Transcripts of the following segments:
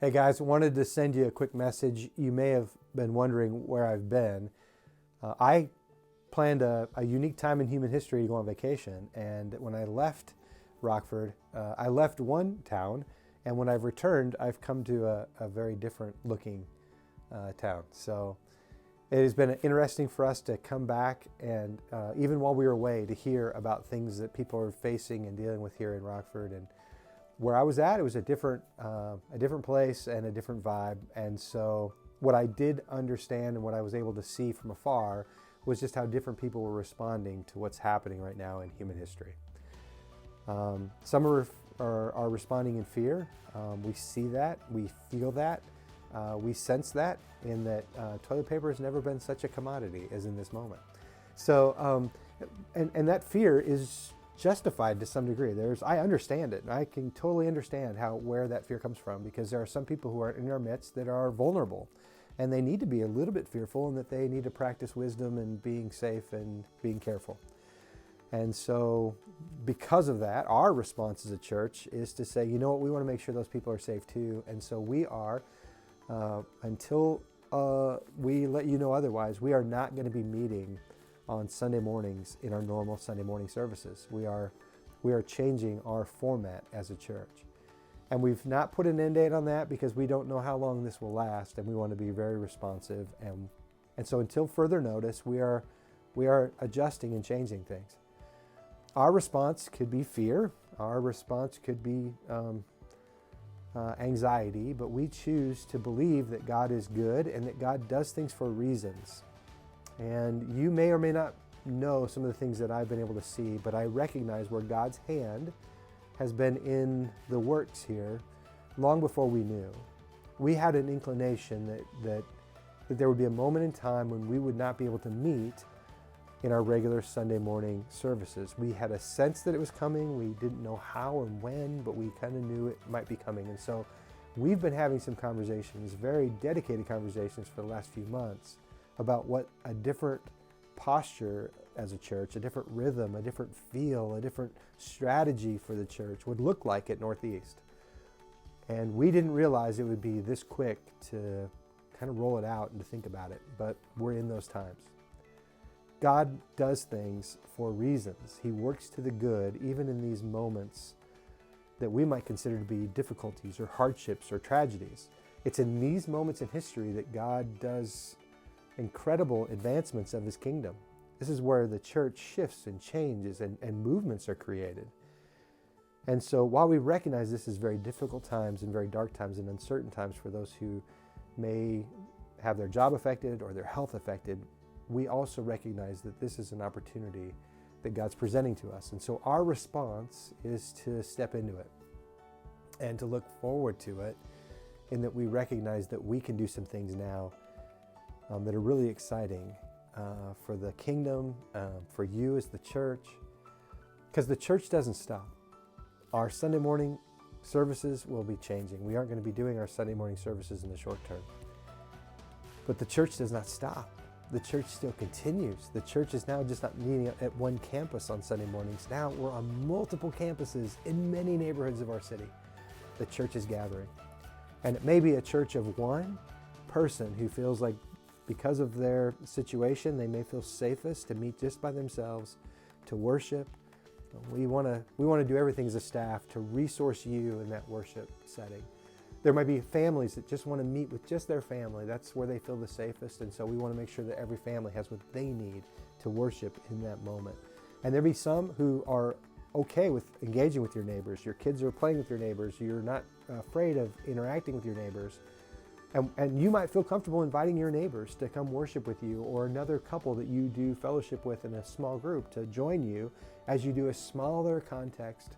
Hey guys, wanted to send you a quick message. You may have been wondering where I've been. I planned a unique time in human history to go on vacation, and when I left Rockford, I left one town, and when I've returned, I've come to a very different looking town. So it has been interesting for us to come back and even while we were away, to hear about things that people are facing and dealing with here in Rockford. And where I was at, it was a different place and a different vibe. And so what I did understand and what I was able to see from afar was just how different people were responding to what's happening right now in human history. Some are responding in fear. We see that, we feel that, we sense that, in that toilet paper has never been such a commodity as in this moment. So, and that fear is justified to some degree. I understand it. I can totally understand where that fear comes from, because there are some people who are in our midst that are vulnerable, and they need to be a little bit fearful, and that they need to practice wisdom and being safe and being careful. And so because of that, our response as a church is to say, you know what, we want to make sure those people are safe too. And so we are, until we let you know otherwise, we are not going to be meeting on Sunday mornings in our normal Sunday morning services. We are changing our format as a church. And we've not put an end date on that because we don't know how long this will last, and we want to be very responsive. And so until further notice, we are adjusting and changing things. Our response could be fear. Our response could be anxiety, but we choose to believe that God is good and that God does things for reasons. And you may or may not know some of the things that I've been able to see, but I recognize where God's hand has been in the works here long before we knew. We had an inclination that there would be a moment in time when we would not be able to meet in our regular Sunday morning services. We had a sense that it was coming. We didn't know how and when, but we kind of knew it might be coming. And so we've been having some conversations, very dedicated conversations for the last few months, about what a different posture as a church, a different rhythm, a different feel, a different strategy for the church would look like at Northeast. And we didn't realize it would be this quick to kind of roll it out and to think about it, but we're in those times. God does things for reasons. He works to the good, even in these moments that we might consider to be difficulties or hardships or tragedies. It's in these moments in history that God does incredible advancements of his kingdom. This is where the church shifts and changes and movements are created. And so while we recognize this is very difficult times and very dark times and uncertain times for those who may have their job affected or their health affected, we also recognize that this is an opportunity that God's presenting to us. And so our response is to step into it and to look forward to it, in that we recognize that we can do some things now that are really exciting for the kingdom, for you as the church, because the church doesn't stop. Our Sunday morning services will be changing. We aren't going to be doing our Sunday morning services in the short term. But the church does not stop. The church still continues. The church is now just not meeting at one campus on Sunday mornings. Now we're on multiple campuses in many neighborhoods of our city. The church is gathering. And it may be a church of one person who feels like, because of their situation, they may feel safest to meet just by themselves, to worship. We want to do everything as a staff to resource you in that worship setting. There might be families that just want to meet with just their family. That's where they feel the safest. And so we want to make sure that every family has what they need to worship in that moment. And there'll be some who are okay with engaging with your neighbors. Your kids are playing with your neighbors. You're not afraid of interacting with your neighbors. And you might feel comfortable inviting your neighbors to come worship with you, or another couple that you do fellowship with in a small group to join you as you do a smaller context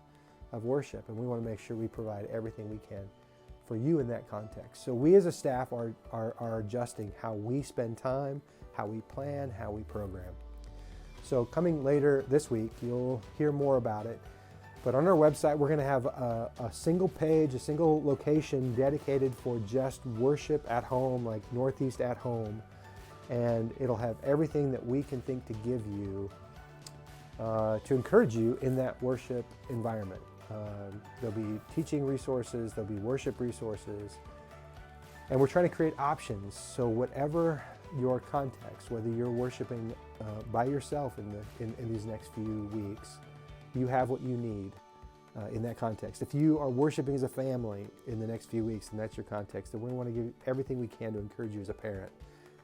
of worship. And we want to make sure we provide everything we can for you in that context. So we as a staff are adjusting how we spend time, how we plan, how we program. So coming later this week, you'll hear more about it. But on our website, we're going to have a single page, a single location dedicated for just worship at home, like Northeast at Home. And it'll have everything that we can think to give you to encourage you in that worship environment. There'll be teaching resources, there'll be worship resources, And we're trying to create options, so whatever your context, whether you're worshiping by yourself in these next few weeks, you have what you need in that context. If you are worshiping as a family in the next few weeks and that's your context, then we want to give everything we can to encourage you as a parent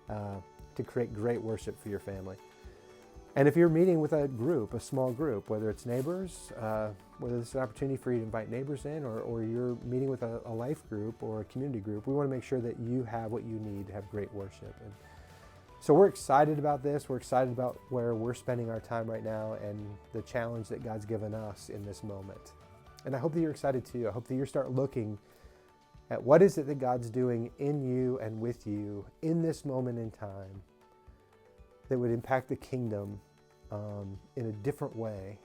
to create great worship for your family. And if you're meeting with a group, a small group, whether it's neighbors, whether it's an opportunity for you to invite neighbors in, or you're meeting with a life group or a community group, we want to make sure that you have what you need to have great worship. And so we're excited about this. We're excited about where we're spending our time right now and the challenge that God's given us in this moment. And I hope that you're excited too. I hope that you start looking at what is it that God's doing in you and with you in this moment in time that would impact the kingdom in a different way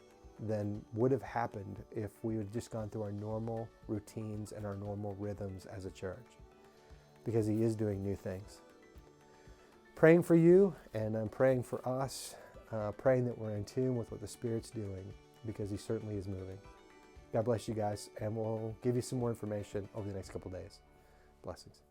than would have happened if we had just gone through our normal routines and our normal rhythms as a church, because He is doing new things. Praying for you, and I'm praying for us, praying that we're in tune with what the Spirit's doing, because He certainly is moving. God bless you guys, and we'll give you some more information over the next couple days. Blessings.